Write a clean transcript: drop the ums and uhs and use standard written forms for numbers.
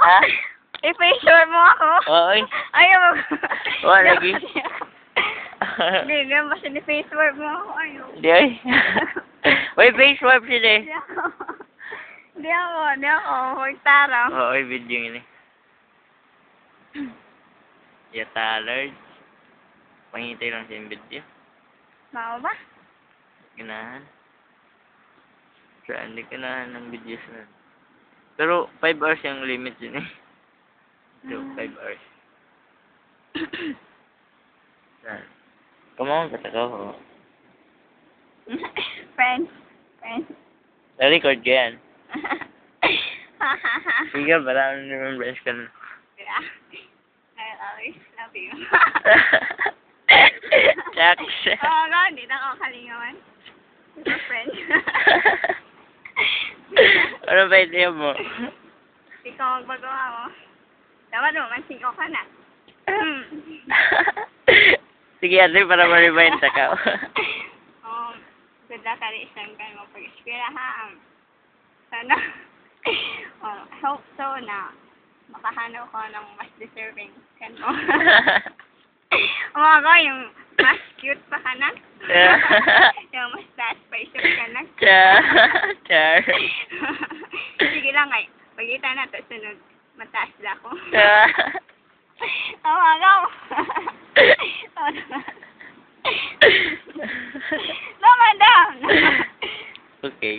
Ha? I-facial mo ako. Oy. Ayaw mo. Wala lagi. Hindi, hindi ba sini-facial mo ako? Ayaw. Di ay. Uy, face wipe sila eh. Hindi ako. Huwag tara. Oo, video yun eh. Yata, Lord. Pangintay lang sa video. Mao ba? Ganahan. Saan, hindi ganahan ng videos na. Pero, 5 hours yung limit yun eh. So, 5 hours. Saan? Kumawang ka ko. Friends. Na-record ka yan. Sige, parang remembrance ka na. Yeah. I always love you. Shucks. Oo nga, hindi na ako kalingawan. Super friend. Ano ba idea mo? Ikaw magbagawa mo. Dapat naman, 5 ka na. Sige, ate, para ma-remind sa ka. Good luck ka rin isang kayo mo pag-eskwela, ha? Sana, I hope so na makahanap ko ng mas deserving ka, no? Mga yung mas cute pa ka na. Yung mas taas pa isip ka na. Char. Sige lang ay, pagkita na ito sunod, mataas na ako. Mga Naman daw! Okay.